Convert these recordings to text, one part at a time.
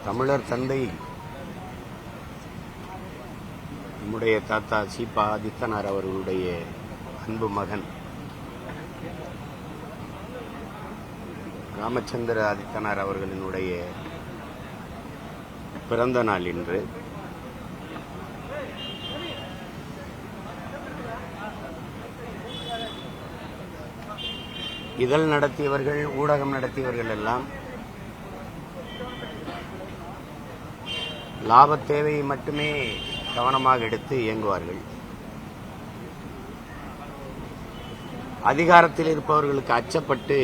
தமிழர் தந்தை நம்முடைய தாத்தா சீபா ஆதித்தனார் அவர்களுடைய அன்பு மகன் ராமச்சந்திர ஆதித்தனார் அவர்களினுடைய பிறந்த நாள் இன்று. இதழ் நடத்தியவர்கள், ஊடகம் நடத்தியவர்கள் எல்லாம் லாப தேவையை மட்டுமே கவனமாக எடுத்து இயங்குவார்கள். அதிகாரத்தில் இருப்பவர்களுக்கு அச்சப்பட்டு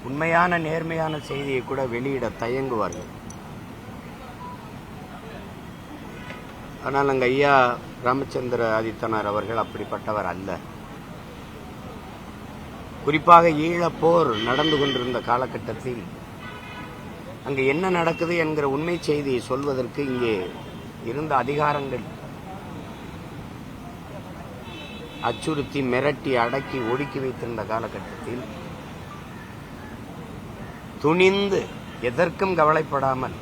உண்மையான நேர்மையான செய்தியை கூட வெளியிட தயங்குவார்கள். ஆனால் அங்க ஐயா ராமச்சந்திர ஆதித்தனார் அவர்கள் அப்படிப்பட்டவர் அல்ல. குறிப்பாக ஈழப்போர் நடந்து கொண்டிருந்த காலகட்டத்தில் அங்கு என்ன நடக்குது என்கிற உண்மை செய்தியை சொல்வதற்கு இங்கே இருந்த அதிகாரங்கள் அச்சுறுத்தி மிரட்டி அடக்கி ஒடுக்கி வைத்திருந்த காலகட்டத்தில் துணிந்து எதற்கும் கவலைப்படாமல்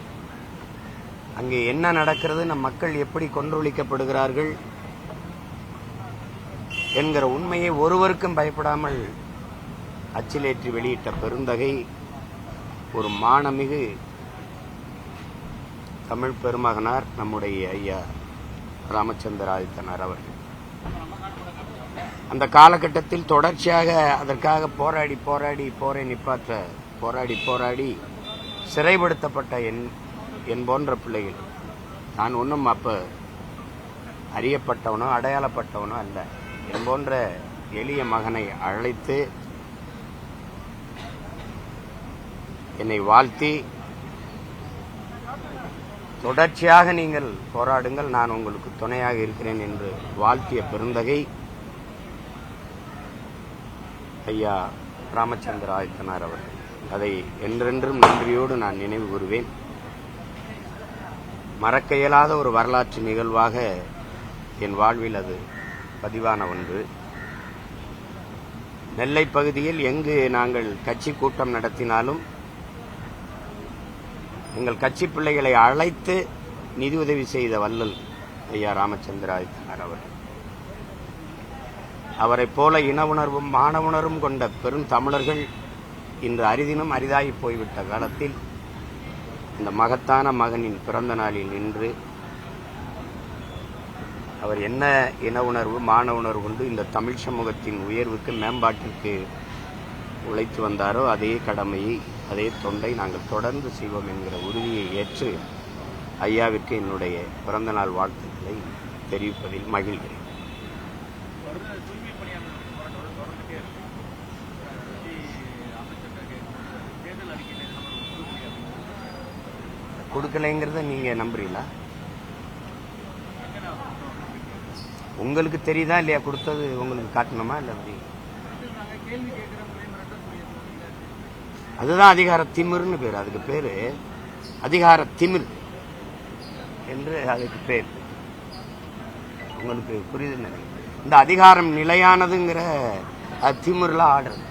அங்கே என்ன நடக்கிறது, நம் மக்கள் எப்படி கொன்றொழிக்கப்படுகிறார்கள் என்கிற உண்மையை ஒருவருக்கும் பயப்படாமல் அச்சிலேற்றி வெளியிட்ட பெருந்தகை ஒரு மானமிகு தமிழ் பெருமகனார் நம்முடைய ஐயா ராமச்சந்திர ஆதித்தனார் அவர்கள். அந்த காலகட்டத்தில் தொடர்ச்சியாக அதற்காக போராடி போராடி போரை நிப்பாற்ற போராடி சிறைப்படுத்தப்பட்ட என் போன்ற பிள்ளைகள். நான் ஒன்றும் அப்ப அறியப்பட்டவனோ அடையாளப்பட்டவனோ அல்ல. என் போன்ற எளிய மகனை அழைத்து என்னை வாழ்த்தி தொடர்ச்சியாக நீங்கள் போராடுங்கள், நான் உங்களுக்கு துணையாக இருக்கிறேன் என்று வாழ்த்திய பெருந்தகை ஐயா ராமச்சந்திர ஆதித்தனார் அவர்கள். அதை என்றென்றும் நன்றியோடு நான் நினைவு கூறுவேன். மறக்க இயலாத ஒரு வரலாற்று நிகழ்வாக என் வாழ்வில் அது பதிவான ஒன்று. நெல்லை பகுதியில் எங்கு நாங்கள் கட்சி கூட்டம் நடத்தினாலும் எங்கள் கட்சி பிள்ளைகளை அழைத்து நிதியுதவி செய்த வள்ளல் ஐயா ராமச்சந்திர ஆதித்தனார் அவர்கள். அவரைப் போல இன உணர்வும் மானவுணர்வும் கொண்ட பெருந்தமிழர்கள் இன்று அரிதினும் அரிதாகி போய்விட்ட காலத்தில் இந்த மகத்தான மகனின் பிறந்த நாளில் நின்று அவர் என்ன இன உணர்வு மான உணர்வு கொண்டு இந்த தமிழ் சமூகத்தின் உயர்வுக்கு மேம்பாட்டிற்கு உழைத்து வந்தாரோ அதே கடமையை அதே தொண்டை நாங்கள் தொடர்ந்து செய்வோம் என்கிற உறுதியை ஏற்று ஐயாவிற்கு என்னுடைய பிறந்தநாள் வாழ்த்துக்களை தெரிவிப்பதில் மகிழ்கிறேன். கொடுக்கலைங்கிறத நீங்க நம்புறீங்களா? உங்களுக்கு தெரியுதா இல்லையா? கொடுத்தது உங்களுக்கு காட்டணுமா இல்ல? அப்படி அதுதான் அதிகார திமிர்னு பேர். அதுக்கு பேரு அதிகார திமிர் என்று அதுக்கு பேர். உங்களுக்கு புரியுதுன்னு நினைக்கிறேன். இந்த அதிகாரம் நிலையானதுங்கிற திமிர்ல ஆடுறது,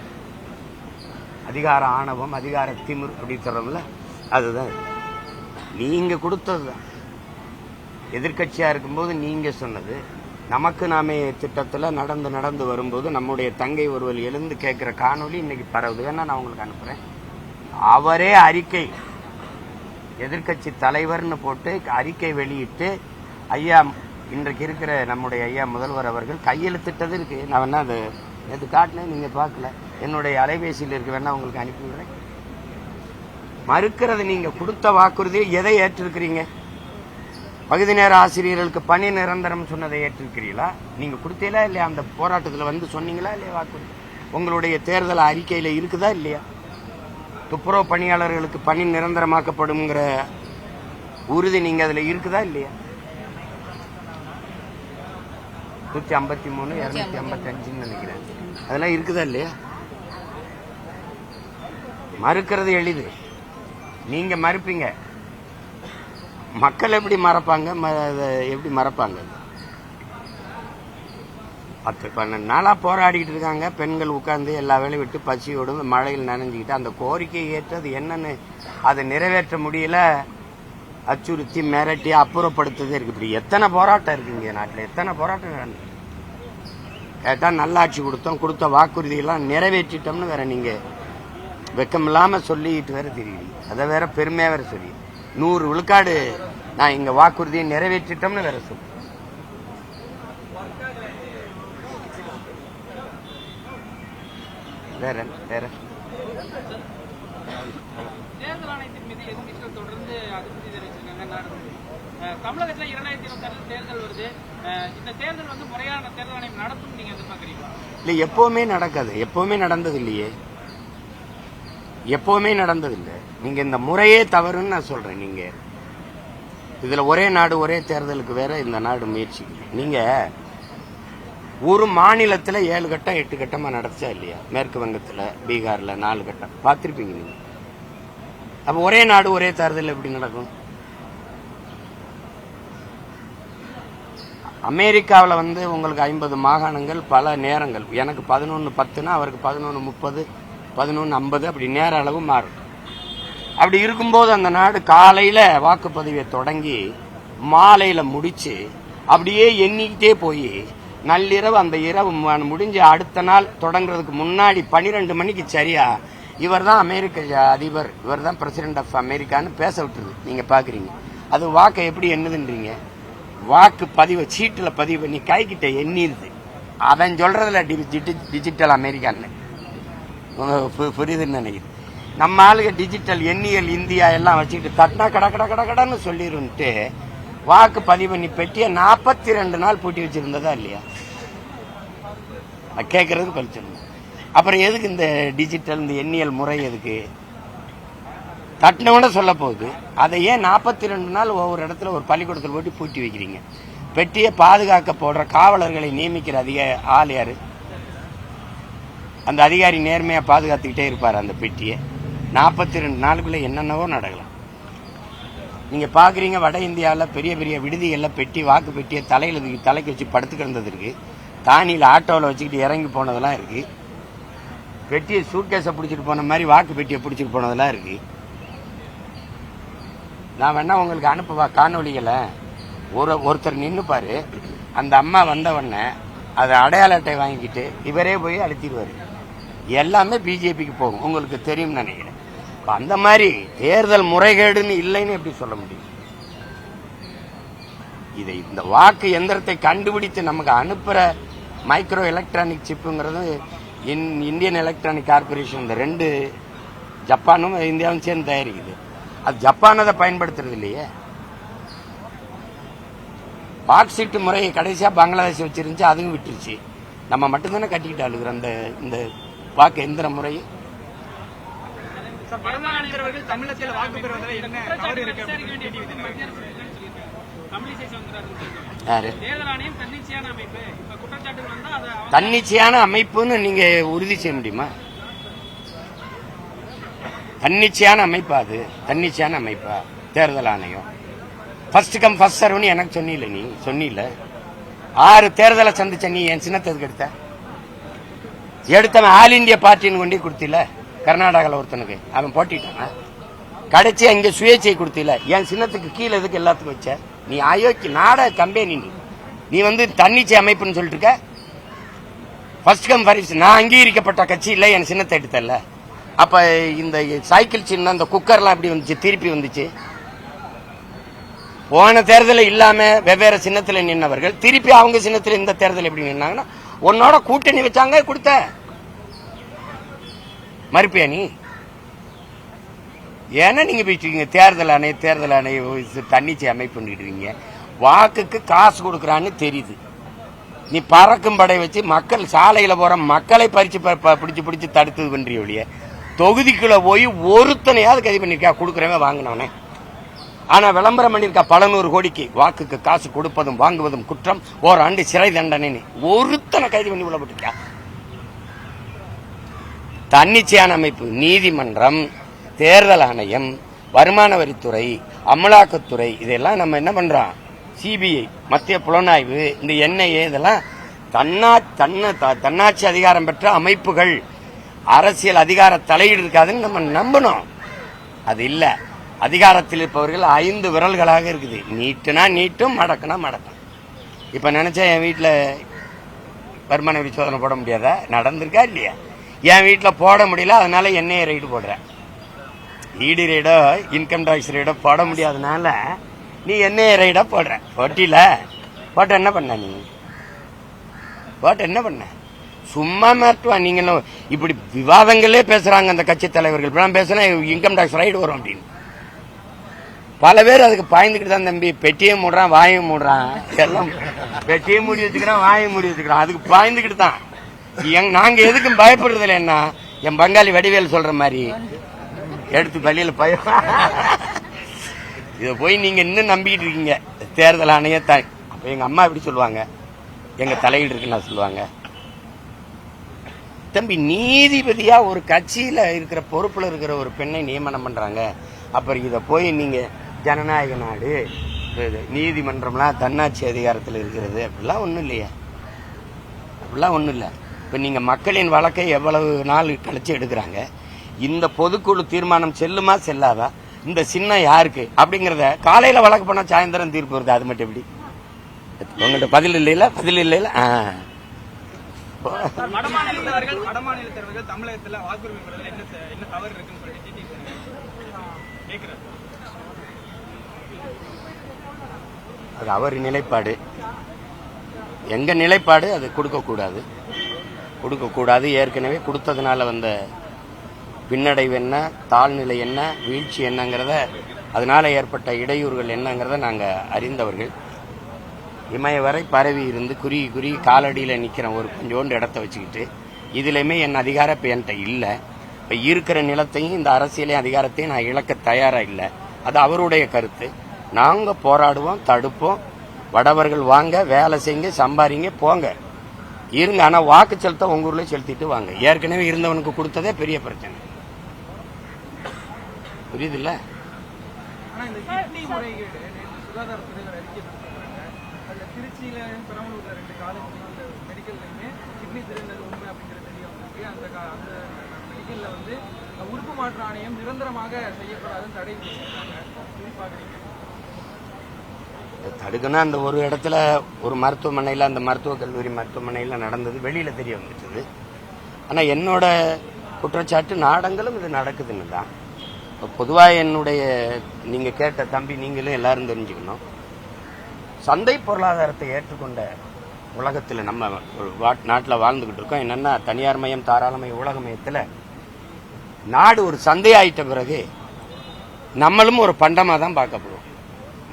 அதிகார ஆணவம், அதிகார திமிர் அப்படி சொல்றோம்ல, அதுதான் நீங்க கொடுத்ததுதான். எதிர்கட்சியா இருக்கும்போது நீங்க சொன்னது. நமக்கு நாமே திட்டத்தில் நடந்து வரும்போது நம்முடைய தங்கை ஒருவர் எழுந்து கேட்கிற காணொலி இன்னைக்கு பரவுது. வேணா நான் உங்களுக்கு அனுப்புறேன். அவரே அறிக்கை, எதிர்கட்சி தலைவர்னு போட்டு அறிக்கை வெளியிட்டு ஐயா இன்றைக்கு இருக்கிற நம்முடைய ஐயா முதல்வர் அவர்கள் கையெழுத்திட்டது இருக்கு. நான் வேணா அது நேற்று காட்டினேன், நீங்க பார்க்கல. என்னுடைய அலைபேசியில் இருக்கு, வேணா உங்களுக்கு அனுப்பிவிடுறேன். மறுக்கிறது நீங்க கொடுத்த வாக்குறுதியை எதை ஏற்றிருக்கிறீங்க? பகுதி நேர ஆசிரியர்களுக்கு பணி நிரந்தரம் சொன்னதை ஏற்றிருக்கிறீங்களா? நீங்க கொடுத்தீங்களா இல்லையா? அந்த போராட்டத்தில் வந்து சொன்னீங்களா இல்லையா? வாக்குறுதி உங்களுடைய தேர்தல் அறிக்கையில இருக்குதா இல்லையா? துப்புரவு பணியாளர்களுக்கு பணி நிரந்தரமாக்கப்படும்ங்கிற உறுதி நீங்க அதுல இருக்குதா இல்லையா? 153 255 நினைக்கிறேன். அதெல்லாம் இருக்குதா இல்லையா? மறுக்கிறது எளிது, நீங்க மறுப்பீங்க. மக்கள் எப்படி மறப்பாங்க? எப்படி மறப்பாங்க? 10-12 நாளா போராடிக்கிட்டு இருக்காங்க. பெண்கள் உட்கார்ந்து எல்லா வேலையும் விட்டு பசியோடு மழையில் நனைஞ்சுக்கிட்டு அந்த கோரிக்கையை ஏற்றது என்னன்னு அதை நிறைவேற்ற முடியல. அச்சுறுத்தி மிரட்டி அப்புறப்படுத்துதே இருக்கு. இப்படி எத்தனை போராட்டம் இருக்குங்க நாட்டில், எத்தனை போராட்டம் நடந்து கேட்டா நல்லாட்சி கொடுத்தோம், கொடுத்த வாக்குறுதியெல்லாம் நிறைவேற்றிட்டோம்னு வேற நீங்க வெக்கமில்லாம சொல்லிட்டு வேற தெரியுது. அதை வேற பெருமையா வேற சொல்லி 100 விழுக்காடு நான் இங்க வாக்குறுதியை நிறைவேற்றிட்டோம்னு வேற சொல்லி வேற வேற தேர்தல் ஆணையத்தின் மீது எதிர்க்கட்சிகள் தொடர்ந்து அதிருப்தி தெரிவிச்சிருக்காங்க. தமிழகத்தில் 2026 தேர்தல் வருது. இந்த தேர்தல் வந்து முறையான தேர்தல் ஆணையம் நடத்தும் நீங்க எதிர்பார்க்கறீங்களா? இல்ல, எப்பவுமே நடக்காது, எப்பவுமே நடந்தது இல்லையே, எப்பவுமே நடந்தது இல்லை. நீங்க இந்த முறையே தவறுன்னு நான் சொல்றேன். நீங்க இதுல ஒரே நாடு ஒரே தேர்தலுக்கு வேற இந்த நாடு முயற்சி. நீங்க ஒரு மாநிலத்தில் 7 கட்டம் 8 கட்டமா நடச்சா இல்லையா? மேற்கு வங்கத்தில், பீகார்ல 4 கட்டம் பார்த்திருப்பீங்க நீங்க. அப்ப ஒரே நாடு ஒரே தேர்தல் எப்படி நடக்கும்? அமெரிக்காவில் வந்து உங்களுக்கு 50 மாகாணங்கள், பல நேரங்கள். எனக்கு 11:10னா அவருக்கு 11:30, 11:50 அப்படி நேர அளவு மாறும். அப்படி இருக்கும்போது அந்த நாடு காலையில வாக்குப்பதிவை தொடங்கி மாலையில முடிச்சு அப்படியே எண்ணிக்கிட்டே போய் நள்ளிரவு அந்த இரவு முடிஞ்சு அடுத்த நாள் தொடங்குறதுக்கு முன்னாடி 12 மணிக்கு சரியா இவர் தான் அமெரிக்க அதிபர், இவர் தான் பிரசிடென்ட் ஆஃப் அமெரிக்கான்னு பேச விட்டுருது. நீங்க பாக்குறீங்க அது வாக்கை எப்படி எண்ணுதுன்றீங்க? வாக்கு பதிவை சீட்டுல பதிவு பண்ணி கைக்கிட்ட எண்ணிருது. அவன் சொல்றதுல டிஜிட்டல் அமெரிக்கான்னு புரியுதுன்னு நினைக்கிறேன். நம்ம ஆளுங்க டிஜிட்டல் எண்ணியல் இந்தியா எல்லாம் வச்சுக்கிட்டு தட்டினா கடன்னு சொல்லிருந்துட்டு வாக்கு பதிவு பண்ணி பெட்டிய 42 நாள் பூட்டி வச்சிருந்ததா இல்லையா? கேட்கறது பழிச்சிருந்தோம். அப்புறம் எதுக்கு இந்த டிஜிட்டல் இந்த எண்ணியல் முறை? எதுக்கு தட்டினோட சொல்ல போகுது. அதை ஏன் 42 நாள் ஒவ்வொரு இடத்துல ஒரு பள்ளிக்கூடத்தில் போட்டு பூட்டி வைக்கிறீங்க? பெட்டியை பாதுகாக்க போடுற காவலர்களை நியமிக்கிற ஆள் யாரு? அந்த அதிகாரி நேர்மையா பாதுகாத்துக்கிட்டே இருப்பார் அந்த பெட்டியை. 42 நாளுக்குள்ள என்னென்னவோ நடக்கலாம். நீங்க பாக்குறீங்க வட இந்தியாவில் பெரிய பெரிய விடுதிகள்ல பெட்டி, வாக்கு பெட்டியை தலைக்கு வச்சு படுத்து கிடந்தது இருக்கு. தானியில் ஆட்டோவில் வச்சுக்கிட்டு இறங்கி போனதெல்லாம் இருக்கு. பெட்டியை சூட்கேஸை பிடிச்சிட்டு போன மாதிரி வாக்கு பெட்டியை பிடிச்சிட்டு போனதெல்லாம் இருக்கு. நான் வேணா உங்களுக்கு அனுப்புவா காணொலிகளை. ஒருத்தர் நின்னுப்பாரு, அந்த அம்மா வந்தவொடனே அதை அடையாள அட்டை வாங்கிக்கிட்டு இவரே போய் அழுத்திடுவாரு. எல்லாமே பிஜேபிக்கு போகும், உங்களுக்கு தெரியும் நினைக்கிறேன். அந்த மாதிரி தேர்தல் முறைகேடுன்னு இல்லைன்னு எப்படி சொல்ல முடியும்? இதை இந்த வாக்கு எந்திரத்தை கண்டுபிடித்து நமக்கு அனுப்புற மைக்ரோ எலக்ட்ரானிக் சிப்புங்கிறது இந்தியன் எலக்ட்ரானிக் கார்பரேஷன், இந்த 2 ஜப்பானும் இந்தியாவும் சேர்ந்து தயாரிக்குது. அது ஜப்பான் அதை பயன்படுத்துறது இல்லையே. பாக்ஸிட்டு முறையை கடைசியா பங்களாதேஷ் வச்சிருந்துச்சு, அதுவும் விட்டுருச்சு. நம்ம மட்டும்தானே கட்டிக்கிட்டு அழுகிற அந்த இந்த வாக்கு எந்திர முறை. தமிழகத்தில் வாக்கு பெறுவதில் என்ன தவறு இருக்கு? தன்னிச்சையான அமைப்புன்னு நீங்க உறுதி செய்ய முடியுமா? தன்னிச்சையான அமைப்பா அது? தன்னிச்சையான அமைப்பா தேர்தல் ஆணையம்? ஃபர்ஸ்ட் கம் ஃபர்ஸ்ட் சர்வ்னு எனக்கு சொன்னீல, நீ சொன்னீல. 6 தேர்தலை சந்திச்ச நீ என் சின்னத்துக்கு எடுத்தவன் ஆல் இண்டியா பார்ட்டின்னு கொண்டு கொடுத்தில. கர்நாடகாவில் ஒருத்தனுக்கு அவன் போட்டிட்டான். கடைசி அங்க சுயேட்சை கொடுத்தில. என் சின்னத்துக்கு கீழே எதுக்கு எல்லாத்துக்கும் வச்ச? நீ அயோக்கி நாடக கம்பெனி. நீ வந்து தன்னிச்சை அமைப்புன்னு சொல்லிட்டு இருக்க. ஃபர்ஸ்ட் கம் ஃபர்ஸ்ட் நான் அங்கீகரிக்கப்பட்ட கட்சி இல்லை, என் சின்னத்தை எடுத்தல. அப்ப இந்த சைக்கிள் சின்னம், இந்த குக்கர்லாம் எப்படி வந்துச்சு? திருப்பி வந்துச்சு. போன தேர்தலில் இல்லாம வெவ்வேறு சின்னத்தில் நின்றவர்கள் திருப்பி அவங்க சின்னத்தில் இந்த தேர்தல் எப்படி நின்னாங்கன்னா உன்னோட கூட்டணி வச்சாங்க, கொடுத்த மறுப்பியா நீ? ஏன்னா நீங்க போயிட்டு தேர்தல் ஆணைய தன்னிச்சை அமைப்புன்னு வாக்குக்கு காசு கொடுக்கறான்னு தெரியுது. நீ பறக்கும் படை வச்சு மக்கள் சாலையில போற மக்களை பறிச்சு பிடிச்சு தடுத்தது பண்றிய ஒழிய தொகுதிக்குள்ள போய் ஒருத்தனையாவது கைது பண்ணிருக்கா? கொடுக்கறவங்க வாங்கினவனே. ஆனா விளம்பரம் பண்ணிருக்கா பல 100 கோடிக்கு வாக்குக்கு காசு கொடுப்பதும் வாங்குவதும் குற்றம், ஓராண்டு சிறை தண்டனை. ஒருத்தனை கைது பண்ணி உள்ளப்பட்டிருக்கா? தன்னிச்சையான அமைப்பு நீதிமன்றம், தேர்தல் ஆணையம், வருமான வரித்துறை, அமலாக்கத்துறை இதெல்லாம் நம்ம என்ன பண்றோம்? சிபிஐ, மத்திய புலனாய்வு, இந்த என்ஐஏ இதெல்லாம் தன்னாட்சி அதிகாரம் பெற்ற அமைப்புகள் அரசியல் அதிகார தலையீடு இருக்காதுன்னு நம்ம நம்பணும். அது இல்ல. அதிகாரத்தில் இருப்பவர்கள் 5 விரல்களாக இருக்குது. நீட்டுனா நீட்டும், மடக்குனா மடக்கும். இப்ப நினைச்சா என் வீட்டில் வருமான வரி சோதனை போட முடியாதா? நடந்திருக்கா இல்லையா? என் வீட்டில் போட முடியல, அதனால என்னைய ரைடு போடுறேன். ஈடி ரைடோ இன்கம் டாக்ஸ் ரைடோ போட முடியாதனால நீ என்னைய ரைடா போடுற. போட்டியில போட்ட என்ன பண்ண? நீ போட்ட என்ன பண்ண? சும்மா மிரட்டுவா. நீங்களும் இப்படி விவாதங்களே பேசுறாங்க அந்த கட்சி தலைவர்கள். நான் பேசுனா இன்கம் டாக்ஸ் ரைடு வரும் அப்படின்னு பல பேர் அதுக்கு பாய்ந்துக்கிட்டு தான். தம்பி பெட்டியும் மூடுறான், வாயும் மூடுறான், எல்லாம் பெட்டியும் மூடி வச்சுக்கிறான், வாயும் மூடி வச்சுக்கிறான். அதுக்கு பாய்ந்துக்கிட்டு தான். நாங்க எதுக்கும் பயப்படுறது இல்லை. என்ன என் பங்காளி வடிவேல் சொல்ற மாதிரி எடுத்து பள்ளியில பயம். இதை போய் நீங்க இன்னும் நம்பிக்கிட்டு இருக்கீங்க. தேர்தல் ஆணையத்தை அப்ப எங்க அம்மா எப்படி சொல்லுவாங்க? எங்க தலையீடு இருக்குன்னு சொல்லுவாங்க. தம்பி, நீதிபதியா ஒரு கட்சியில இருக்கிற பொறுப்புல இருக்கிற ஒரு பெண்ணை நியமனம் பண்றாங்க. அப்புறம் இத போய் நீங்க ஜனநாயக நாடு, நீதிமன்றம்லாம் தன்னாட்சி அதிகாரத்தில் இருக்கிறது அப்படிலாம் ஒண்ணும் இல்லையா? அப்படிலாம் ஒண்ணும் இல்லை. இப்ப நீங்க மக்களின் வழக்கை எவ்வளவு நாள் கழிச்சு எடுக்கிறாங்க. இந்த பொதுக்குழு தீர்மானம் செல்லுமா செல்லாதா, இந்த சின்னம் யாருக்கு அப்படிங்கறத காலையில வழக்கு பண்ணா சாயந்தரம் தீர்ப்பு வருது. அது மட்டும் எப்படி? உங்கள்கிட்ட பதில் இல்லையில வடமாநிலத்தவர்கள் தமிழகத்தில் வாக்குரிமை பெறுவதில் என்ன தவறு இருக்குன்னு சொல்லிட்டு கேட்கிறார். அது அவர் நிலைப்பாடு. எங்க நிலைப்பாடு அது கொடுக்கக்கூடாது. ஏற்கனவே கொடுத்ததுனால வந்த பின்னடைவு என்ன, தாழ்நிலை என்ன, வீழ்ச்சி என்னங்கிறத, அதனால ஏற்பட்ட இடையூறுகள் என்னங்கிறத நாங்க அறிந்தவர்கள். இமய வரை பரவி இருந்து குறுகி காலடியில் நிற்கிற ஒரு கொஞ்சோண்டு இடத்த வச்சுக்கிட்டு இதுலையுமே என் அதிகாரம் இப்போ என்கிட்ட இல்லை. இப்போ இருக்கிற நிலத்தையும் இந்த அரசியலையும் அதிகாரத்தையும் நான் இழக்க தயாரா இல்லை. அது அவருடைய கருத்து. நாங்கள் போராடுவோம், தடுப்போம். வடவர்கள் வாங்க, வேலை செய்யுங்க, சம்பாதிங்க, போங்க, இருங்க. ஆனால் வாக்கு செலுத்த உங்க ஊர்ல செலுத்திட்டு வாங்க. ஏற்கனவே இருந்தவனுக்கு கொடுத்ததே பெரிய பிரச்சனை. புரியுதுல்ல? திருச்சியில பெரம்பலூர்ல 2 காலேஜ் மெடிக்கல்லையுமே கிட்னி திருநெல் உண்மை அப்படிங்கிறது தெரிய வந்து அந்த மெடிக்கல்ல வந்து உறுப்பு மாற்று ஆணையம் நிரந்தரமாக செய்யப்படாதுன்னு தடை பாக்குறீங்க. தடுக்கணும். அந்த ஒரு இடத்துல ஒரு மருத்துவமனையில், அந்த மருத்துவக் கல்லூரி மருத்துவமனையில் நடந்தது வெளியில தெரிய வந்துட்டது. ஆனா என்னோட குற்றச்சாட்டு நாடங்களும் இது நடக்குதுன்னு தான். பொதுவாக என்னுடைய நீங்க கேட்ட தம்பி, நீங்களும் எல்லாரும் தெரிஞ்சுக்கணும். சந்தை பொருளாதாரத்தை ஏற்றுக்கொண்ட உலகத்தில் நம்ம நாட்டில் வாழ்ந்துகிட்டு இருக்கோம். என்னன்னா தனியார் மயம், தாராளமய, உலக மயத்தில் நாடு ஒரு சந்தையாயிட்ட பிறகு நம்மளும் ஒரு பண்டமா தான் பார்க்கப்படுவோம்.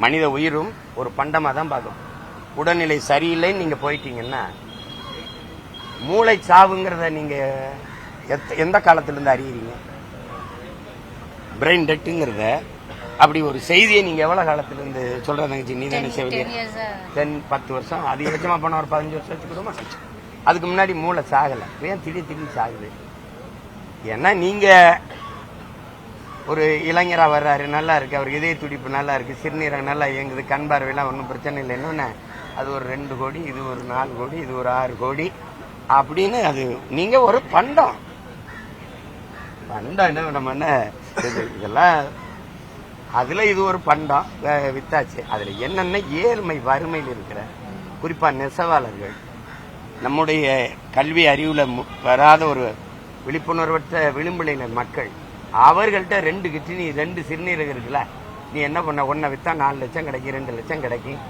மனித உயிரும் ஒரு பண்டமா தான் பார்க்கப்படும். உடல்நிலை சரியில்லைன்னு நீங்க போயிட்டீங்கன்னா மூளை சாவுங்கிறத நீங்க எந்த காலத்திலிருந்து அறியறீங்க? பிரெயின் டெட்டுங்கிறத அப்படி ஒரு செய்தியை நீங்க எவ்வளவு காலத்துல இருந்து சொல்றதுங்க? நீ தானே 10 வருஷம், அதிகபட்சமா போன ஒரு 15 வருஷம் வச்சுக்கிடுமா? அதுக்கு முன்னாடி மூளை சாகல. ஏன் திடீர்னு சாகுது? ஏன்னா நீங்க ஒரு இளைஞரா வர்றாரு, நல்லா இருக்கு, அவருக்கு இதய துடிப்பு நல்லா இருக்கு, சிறுநீரகம் நல்லா இயங்குது, கண் பார்வையெல்லாம் ஒன்றும் பிரச்சனை இல்லை. என்னன்னு அது ஒரு 2 கோடி, இது ஒரு 4 கோடி, இது ஒரு 6 கோடி அப்படின்னு அது நீங்க ஒரு பண்டம் என்ன நம்ம என்ன இதெல்லாம் அதுல இது ஒரு பண்டம் வித்தாச்சு. அதுல என்னென்ன ஏழ்மை, வறுமையில் இருக்கிற குறிப்பா நெசவாளர்கள், நம்முடைய கல்வி அறிவுல வராத ஒரு விழிப்புணர்வற்ற விளிம்புநிலை மக்கள், அவர்கள்ட்ட 2 கிட்னி 2 சிறுநீரகம் இருக்குல்ல, நீ என்ன பண்ண? ஒன்ன வித்தா 4 லட்சம் கிடைக்கும், 2 லட்சம் கிடைக்கும்.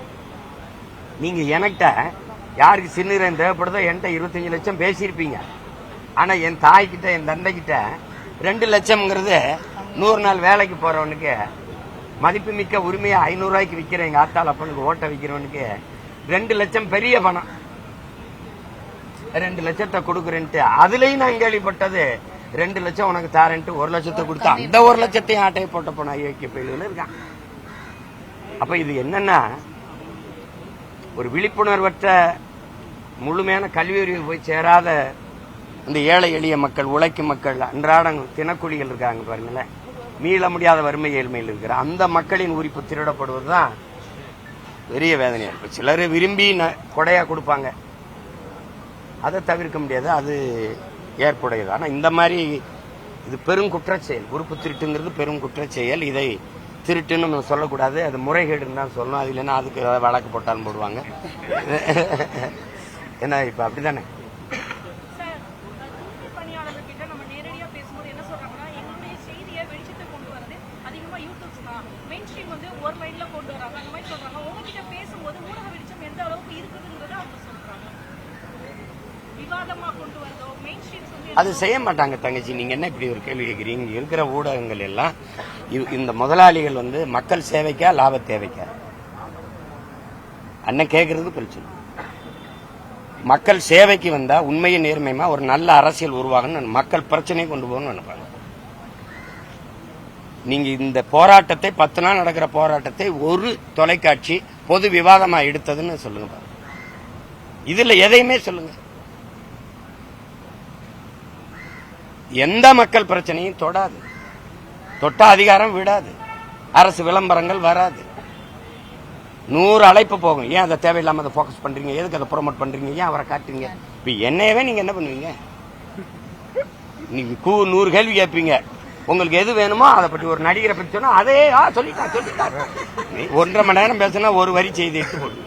நீங்க எனக்கிட்ட யாருக்கு சிறுநீரகம் தேவைப்படுதோ என்கிட்ட 25 லட்சம் பேசியிருப்பீங்க. ஆனா என் தாய்கிட்ட, என் தந்தைகிட்ட 2 லட்சம்ங்கிறது 100 நாள் வேலைக்கு போறவனுக்கு, மதிப்பு மிக்க உரிமையை 500 ரூபாய்க்கு விற்கிற எங்க ஆத்தாள் அப்பனுக்கு ஓட்ட விற்கிறவனுக்கு 2 லட்சம் பெரிய பணம். 2 லட்சத்தை கொடுக்குறேன்ட்டு அதுலயும் நான் கேள்விப்பட்டது 2 லட்சம் உனக்கு தாரேன்ட்டு 1 லட்சத்தை கொடுத்தா அந்த 1 லட்சத்தையும் ஆட்டையை போட்ட போன ஐயோக்கிய பயிலுன்னு இருக்கான். அப்ப இது என்னன்னா ஒரு விழிப்புணர்வற்ற முழுமையான கல்வி அறிவு போய் சேராத இந்த ஏழை எளிய மக்கள், உழைக்கும் மக்கள், அன்றாடம் தினக்கூலிகள் இருக்காங்க பாருங்களேன், மீள முடியாத வறுமை ஏழ்மையில் இருக்கிற அந்த மக்களின் உரிப்பு திருடப்படுவதுதான் பெரிய வேதனையா இருக்கு. சிலர் விரும்பி கொடையா கொடுப்பாங்க, அதை தவிர்க்க முடியாது, அது ஏற்புடையது. ஆனால் இந்த மாதிரி இது பெரும் குற்றச்செயல். உறுப்பு திருட்டுங்கிறது பெரும் குற்றச்செயல். இதை திருட்டுன்னு நம்ம சொல்லக்கூடாது, அது முறைகேடுன்னு தான் சொல்லணும். அது இல்லைன்னா அதுக்கு ஏதாவது வழக்கு போட்டாலும் போடுவாங்க. ஏன்னா இப்போ அப்படிதானே. அது செய்ய மாட்டாங்க தங்கச்சி. நீங்க என்ன இப்படி ஒரு கேள்வி கேட்குறீங்க? இருக்கிற ஊடகங்கள் எல்லாம் இந்த முதலாளிகள் வந்து மக்கள் சேவைக்கா லாப தேவைக்கா? அண்ணன் கேட்கறது பிரச்சனை. மக்கள் சேவைக்கு வந்தா உண்மையை நேர்மையுமா ஒரு நல்ல அரசியல் உருவாகணும், மக்கள் பிரச்சனையை கொண்டு போகணும்னு நினைப்பாங்க. நீங்க இந்த போராட்டத்தை 10 நாள் நடக்கிற போராட்டத்தை ஒரு தொலைக்காட்சி பொது விவாதமா எடுத்ததுன்னு சொல்லுங்க. இதுல எதையுமே சொல்லுங்க. எந்த மக்கள் பிரச்சனையும் தொடாது, தொட்டா அதிகாரம் விடாது, அரசு விளம்பரங்கள் வராது, 100 அழைப்பு போகும். ஏன் அதை தேவையில்லாம அதை போக்கஸ் பண்றீங்க? எதுக்கு அதை ப்ரோமோட் பண்றீங்க? ஏன் அவரை காட்டுறீங்க? இப்ப என்னையவே நீங்க என்ன பண்ணுவீங்க? நீங்க 100 கேள்வி கேட்பீங்க. உங்களுக்கு எது வேணுமோ அதை பற்றி ஒரு நடிகரை பற்றி சொன்னா அதே சொல்லிட்டாரு. 1.5 மணி நேரம் பேசினா ஒரு வரி செய்தி எடுத்து போடுங்க.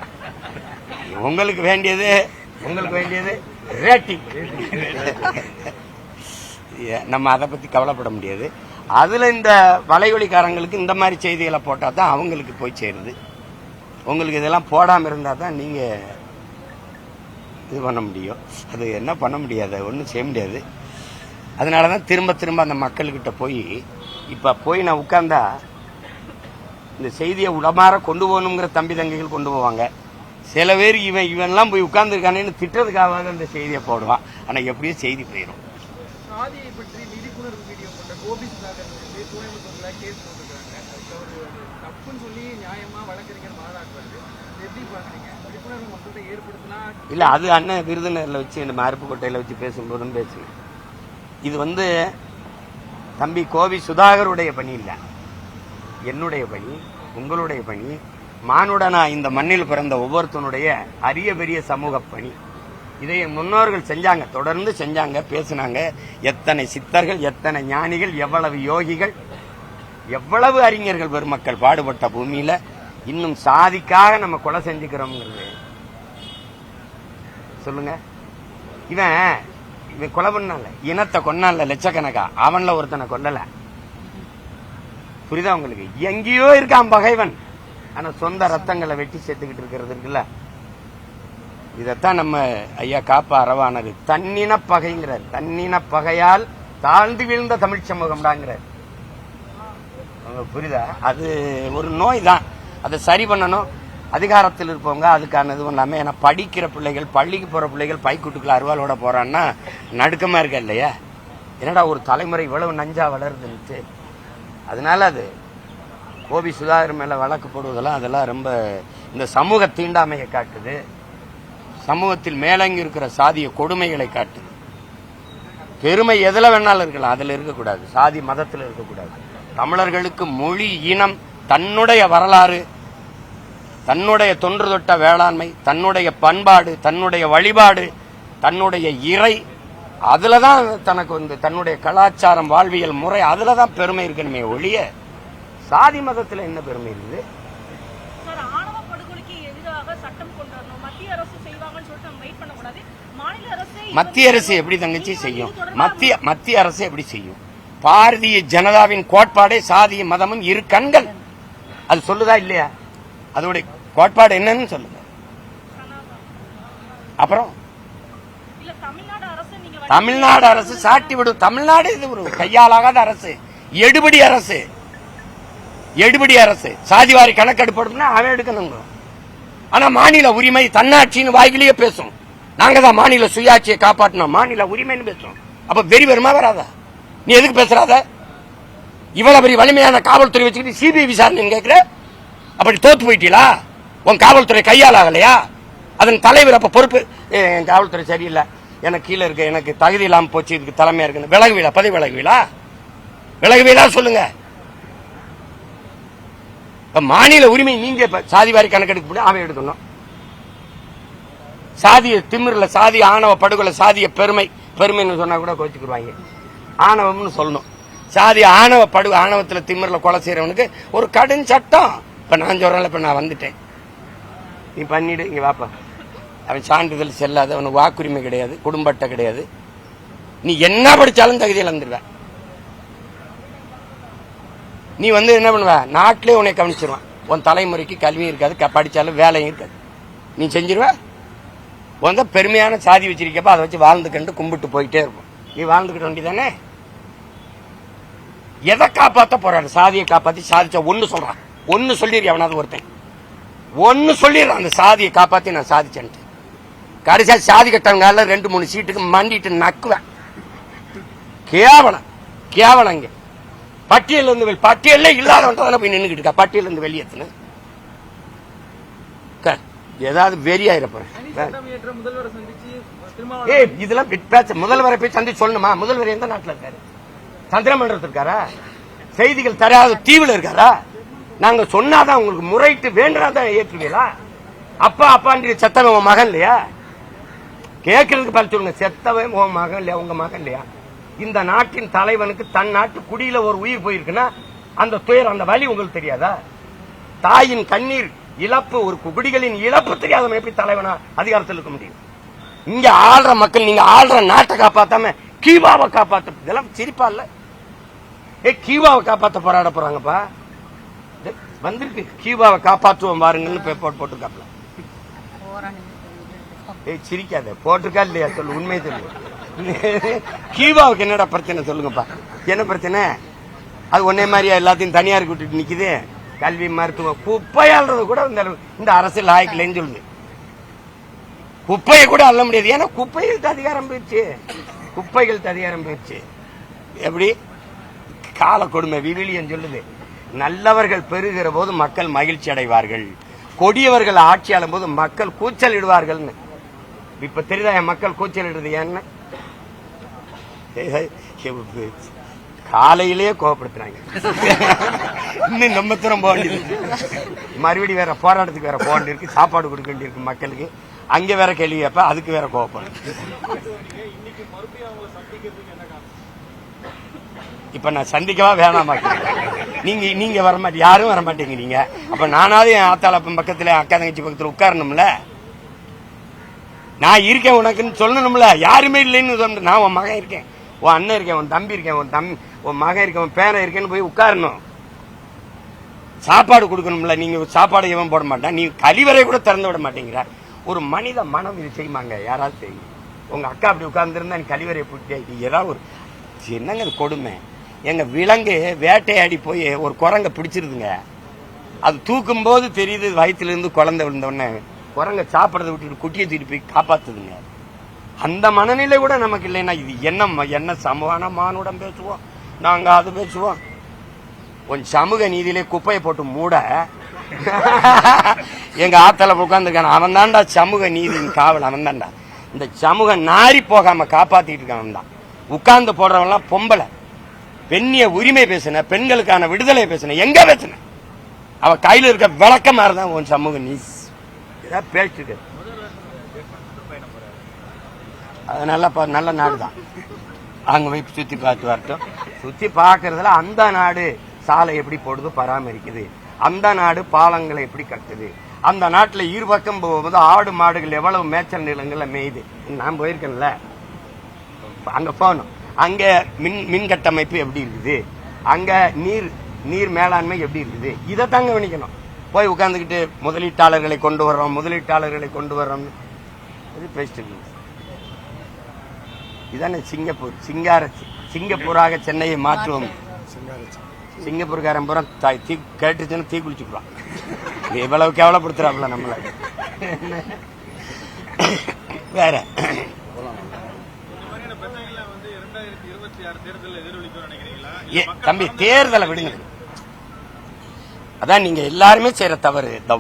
உங்களுக்கு வேண்டியது ரேட்டிங். நம்ம அதை பத்தி கவலைப்பட முடியாது. அதுல இந்த வலைவலிக்காரங்களுக்கு இந்த மாதிரி செய்திகளை போட்டா தான் அவங்களுக்கு போய் சேருது. உங்களுக்கு இதெல்லாம் போடாம இருந்தா தான் நீங்க இது பண்ண முடியும். அது என்ன பண்ண முடியாது, ஒன்றும் செய்ய முடியாது. அதனாலதான் திரும்ப திரும்ப அந்த மக்கள்கிட்ட போய் நான் உட்கார்ந்தா இந்த செய்தியை உடமாற கொண்டு போகணுங்கிற தம்பி தங்கைகள் கொண்டு போவாங்க. சில பேர் இவன்லாம் போய் உட்கார்ந்துருக்கானேன்னு திட்டத்துக்காக இந்த செய்தியை போடுவான். ஆனா எப்படியும் செய்தி போயிடும். சாதியை பற்றி விழிப்புணர்வு வீடியோ போட்ட கோபி சுதாகர் வந்து கோயம்புத்தூர்ல கேஸ் போட்டுருக்காங்க. அதுக்கு அவர் தப்புன்னு சொல்லி நியாயமா வழக்கறிஞர் மாறாக்குறாரு. எப்படி பாக்குறீங்க? விழிப்புணர்வு மக்கள்கிட்ட ஏற்படுத்தினா இல்ல, அது அண்ணன் விருதுநகர்ல வச்சு இந்த அருப்புக்கோட்டையில வச்சு பேசும்போதும் பேசுங்க. இது வந்து தம்பி கோபி சுதாகருடைய பணி இல்ல, என்னுடைய பணி, உங்களுடைய பணி, மானுடனா இந்த மண்ணில் பிறந்த ஒவ்வொருத்தனுடைய அரிய பெரிய சமூக பணி. இதை முன்னோர்கள் செஞ்சாங்க, தொடர்ந்து செஞ்சாங்க, பேசினாங்க. எத்தனை சித்தர்கள், எத்தனை ஞானிகள், எவ்வளவு யோகிகள், எவ்வளவு அறிஞர்கள் பெருமக்கள் பாடுபட்ட பூமியில இன்னும் சாதிக்காக நம்ம கொலை செஞ்சுக்கிறோம்ங்கிறது சொல்லுங்க. இவன் கொலை பண்ணல, இனத்தை கொன்னால லட்சக்கணக்கா, அவன்ல ஒருத்தனை கொல்லல. புரியுதா உங்களுக்கு? எங்கேயோ இருக்கான் பகைவன், ஆனா சொந்த ரத்தங்களை வெட்டி சேர்த்துக்கிட்டு இருக்கிறது இருக்குல்ல. இதத்தான் நம்ம ஐயா காப்பா அரவானது தன்னின பகைங்கிறார். தன்னின பகையால் தாழ்ந்து வீழ்ந்த தமிழ் சமூகம்டாங்கிறார். புரியுதா? அது ஒரு நோய் தான், அதை சரி பண்ணணும். அதிகாரத்தில் இருப்பவங்க அதுக்கான இதுவும் இல்லாம, ஏன்னா படிக்கிற பிள்ளைகள், பள்ளிக்கு போற பிள்ளைகள் பைக்குட்டுக்குள்ள அருவாளோட போறான்னா நடுக்கமா இருக்க இல்லையா? என்னடா ஒரு தலைமுறை இவ்வளவு நஞ்சா வளருதுன்ட்டு. அதனால அது கோபி சுதாகர் மேல வழக்கு போடுவதெல்லாம் அதெல்லாம் ரொம்ப இந்த சமூக தீண்டாமையை காட்டுது, சமூகத்தில் மேலங்கி இருக்கிற சாதிய கொடுமைகளை காட்டுது. பெருமை எதுல வேணாலும் இருக்கலாம், அதுல இருக்கக்கூடாது, சாதி மதத்தில் இருக்கக்கூடாது. தமிழர்களுக்கு மொழி, இனம், தன்னுடைய வரலாறு, தன்னுடைய தொன்று தொட்ட வேளாண்மை, தன்னுடைய பண்பாடு, தன்னுடைய வழிபாடு, தன்னுடைய இறை, அதுலதான் தனக்கு வந்து தன்னுடைய கலாச்சாரம், வாழ்வியல் முறை, அதுலதான் பெருமை இருக்கணுமே ஒழிய சாதி மதத்துல என்ன பெருமை இருக்குது? மத்திய அரசு எப்படி தங்கச்சி செய்யும்? மத்திய அரசு எப்படி செய்யும்? பாரதிய ஜனதாவின் கோட்பாடே சாதிய மதமும் இரு கண்கள். அது சொல்லுதா இல்லையா? அதோட கோட்பாடு என்னன்னு சொல்லுங்க. அப்புறம் தமிழ்நாடு அரசு சாட்டி விடும். தமிழ்நாடு இது ஒரு கையாலாகாத அரசு, எடுபடி அரசு, எடுபடி அரசு. சாதிவாரி கணக்கெடுப்படும்னா அவன் எடுக்கணும். ஆனா மாநில உரிமை, தன்னாட்சின்னு வாய்கிலேயே பேசும். நாங்க தான் மாநில சுயாட்சியை காப்பாற்றணும், மாநில உரிமைன்னு பேசுறோம். அப்ப வெறி வருமா வராதா? நீ எதுக்கு பேசுறாத? இவ்வளவு பெரிய வலிமையான காவல்துறை வச்சுக்கிட்டு சிபிஐ விசாரணை கேட்கிற? அப்படி தோத்து போயிட்டீங்களா? உன் காவல்துறை கையால் ஆகலையா? அதன் தலைவர் அப்ப பொறுப்பு, என் காவல்துறை சரியில்லை, எனக்கு கீழே இருக்க, எனக்கு தகுதி இல்லாம போச்சு, இதுக்கு தலைமையா இருக்கு, விலகுவீலா? பதவி விலகுவீலா சொல்லுங்க. மாநில உரிமை நீங்க சாதிவாரி கணக்கெடுக்க அவன் எடுக்கணும். சாதிய திமிர்ல, சாதிய ஆணவ படுகொலை, சாதிய பெருமைன்னு சொன்னா கூட கோச்சுக்குருவாங்க. ஆணவம்னு சொல்லணும். சாதிய ஆணவ ஆணவத்துல திமிர்ல கொலை செய்யறவனுக்கு ஒரு கடும் சட்டம். இப்ப நான் சொல்றேன், இப்ப நான் வந்துட்டேன், நீ பண்ணிடு, இங்க வாப்பா. அவன் சான்றிதழ் செல்லாது, அவனுக்கு வாக்குரிமை கிடையாது, குடும்ப அட்டை கிடையாது. நீ என்ன படிச்சாலும் தகுதியில் வந்துடுவ. நீ என்ன பண்ணுவ, நாட்டிலே உன்னை கவனிச்சிருவான். உன் தலைமுறைக்கு கல்வியும் இருக்காது, படிச்சாலும் வேலையும் இருக்காது. நீ செஞ்சிருவ. பெருமையான சாதி வச்சிருக்கப்ப அதை வச்சு வாழ்ந்துக்கிட்டு கும்பிட்டு போயிட்டே இருக்கும். நீ வாழ்ந்துக்கிட்ட வேண்டியதானே. எதை காப்பாத்த போறாரு? சாதியை காப்பாத்தி சாதிச்சா ஒண்ணு சொல்றான். ஒண்ணு சொல்லிரு, அவனாவது ஒருத்தன் ஒண்ணு சொல்லிடுறான், அந்த சாதியை காப்பாத்தி நான் சாதிச்சேன்ட்டு. கடைசியா சாதி கட்டவங்க 2-3 சீட்டுக்கு மண்டிட்டு நக்குவேன். கேவலம் கேவலம். இங்க பட்டியல் இருந்து பட்டியலே இல்லாதவன் போய் நின்றுகிட்டு இருக்கா. பட்டியல் இருந்து வெளியேற்றுன ஏதாவது வெறியாயிர போறேன். இதெல்லாம் பேச்ச. முதல்வரை போய் சந்திச்சு சொல்லணுமா? முதல்வர் எந்த நாட்டில் இருக்காரு? சந்திரமண்டலத்தில் இருக்காரா? செய்திகள் தராத தீவுல இருக்காரா? நாங்க சொன்னாதான் உங்களுக்கு முறைட்டு வேண்டாதான் ஏற்றுவீங்களா? அப்பா அப்பான்ற செத்தவன் உன் மகன் இல்லையா? கேட்கறதுக்கு பல சொல்லுங்க. செத்தவன் உன் மகன் இல்லையா? உங்க மகன் இல்லையா? இந்த நாட்டின் தலைவனுக்கு தன் நாட்டு குடியில ஒரு உயிர் போயிருக்குன்னா அந்த துயர், அந்த வலி உங்களுக்கு தெரியாதா? தாயின் கண்ணீர் இழப்பு, ஒரு குடிகளின் இழப்பு தெரியாத எப்படி தலைவனா அதிகாரத்தில் இருக்க முடியும்? இங்க ஆள்ற மக்கள், நீங்க ஆள்ற நாட்டை காப்பாத்தாம கீவாவை காப்பாத்த, இதெல்லாம் சிரிப்பா இல்ல? கீவாவை காப்பாத்த போராட போறாங்கப்பா. வந்திருக்கு கீவாவை காப்பாற்றுவோம் பாருங்கன்னு பேப்பர் போட்டிருக்காப்ல. சிரிக்காத. போட்டிருக்கா இல்லையா சொல்லு, உண்மையை சொல்லு. கீவாவுக்கு என்னடா பிரச்சனை சொல்லுங்கப்பா. என்ன பிரச்சனை? அது ஒன்னே மாதிரியா எல்லாத்தையும் தனியாருக்கு விட்டுட்டு நிக்குது? கல்வி, மருத்துவம், குப்பையாள்றது கூட இந்த அரசியல் ஆய்க்கலன்னு சொல்லுது. குப்பையை கூட அள்ள முடியாது. ஏன்னா குப்பைகளுக்கு அதிகாரம் போயிடுச்சு. குப்பைகளுக்கு அதிகாரம் போயிடுச்சு. எப்படி கால கொடுமை விவிலியம் சொல்லுது. நல்லவர்கள் பெறுகிற போது மக்கள் மகிழ்ச்சி அடைவார்கள், கொடியவர்கள் ஆட்சி ஆளும் போது மக்கள் கூச்சல் இடுவார்கள். இப்ப தெரியுதா என் மக்கள் கூச்சல் இடுறது ஏன்னு? காலையிலேயே கோவப்படுத்துறாங்க. இன்னும் ரொம்ப தூரம் போக வேண்டியது, மறுபடியும் வேற போராட்டத்துக்கு வேற போக வேண்டியிருக்கு, சாப்பாடு கொடுக்க வேண்டியிருக்கு மக்களுக்கு. அங்க வேற கேள்வி கேப்ப, அதுக்கு வேற கோவப்படும். இப்ப நான் சந்திக்கவா வேணாமா? நீங்க வர மாட்டீங்க, யாரும் வர மாட்டீங்க. நீங்க அப்ப நானாவது என் ஆத்தாளப்பன் பக்கத்துல, அக்கா தங்கச்சி பக்கத்துல உட்காரணும்ல. நான் இருக்கேன் உனக்குன்னு சொல்லணும்ல. யாருமே இல்லைன்னு நான் உன் மகன் இருக்கேன், உன் அண்ணன் இருக்கேன், உன் தம்பி இருக்கேன், உன் மகன் இருக்கேன், உன் பேரன் இருக்கேன்னு போய் உட்காரணும். சாப்பாடு கொடுக்கணும்ல. நீங்க சாப்பாடு எவன் போட மாட்டான், நீ கழிவறை கூட திறந்து விட மாட்டேங்கிற. ஒரு மனித மனம் இது செய்யுமாங்க? யாராவது செய்யும்? உங்க அக்கா அப்படி உட்கார்ந்துருந்தா நீ கழிவறை போட்டு ஏதாவது ஒரு என்னங்க கொடுமை. எங்க விலங்கு வேட்டையாடி போய் ஒரு குரங்க பிடிச்சிருதுங்க. அது தூக்கும் போது தெரியுது வயிற்றுல இருந்து குழந்தை விழுந்தோடனே குரங்க சாப்பிடறத விட்டுட்டு குட்டியை தூக்கி போய் காப்பாத்துதுங்க. அந்த மனநிலை கூட நமக்கு இல்லைன்னா இது என்ன சமூக மானுடம் பேசுவோம் நாங்க, அது பேசுவோம். கொஞ்சம் சமூக நீதியிலே குப்பையை போட்டு மூட எங்க ஆத்தல உட்கார்ந்துருக்கான அவன் தான்டா சமூக நீதியின் காவல். அவன் தான்டா இந்த சமூக நாரி போகாம காப்பாத்திட்டு இருக்கான் தான். உட்கார்ந்து போடுறவன்லாம் பொம்பளை. பெண்ணிய உரிமை பேசின, பெண்களுக்கான விடுதலை பேசின, எங்க பேசின? அவ கையில இருக்க விளக்க மாதிரிதான் உன் சமூக நீதி பேசிட்டு. அது நல்ல நாடுதான். அங்க போய் சுத்தி பார்த்து வரட்டும். சுத்தி பார்க்கறதுல அந்த நாடு சாலை எப்படி போடுது, பராமரிக்குது, அந்த நாடு பாலங்களை எப்படி கட்டுது, அந்த நாட்டுல இருபக்கம் போகும்போது ஆடு மாடுகள் எவ்வளவு மேய்ச்சல் நிலங்கள்ல மேயுது. நான் போயிருக்கேன்ல, அங்க போகணும். அங்க மின் கட்டமைப்பு எப்படி இருக்குது, அங்க நீர் மேலாண்மை எப்படி இருக்குது, இதை தாங்க கவனிக்கணும். போய் உட்கார்ந்துக்கிட்டு முதலீட்டாளர்களை கொண்டு வர்றோம் பேசிட்டு. இதானே சிங்கப்பூர். சிங்கப்பூராக சென்னையை மாற்றுவோம். சிங்கப்பூர்காரன் பூரா கேட்டுச்சுன்னு தீ குளிச்சுக்குறான். இவ்வளவு கேவலப்படுத்துறாப்புல நம்மள. வேற தம்பி தேர்தலை விடுங்க. அதான் நீங்க எல்லாருமே செய்யற தவறு. இந்த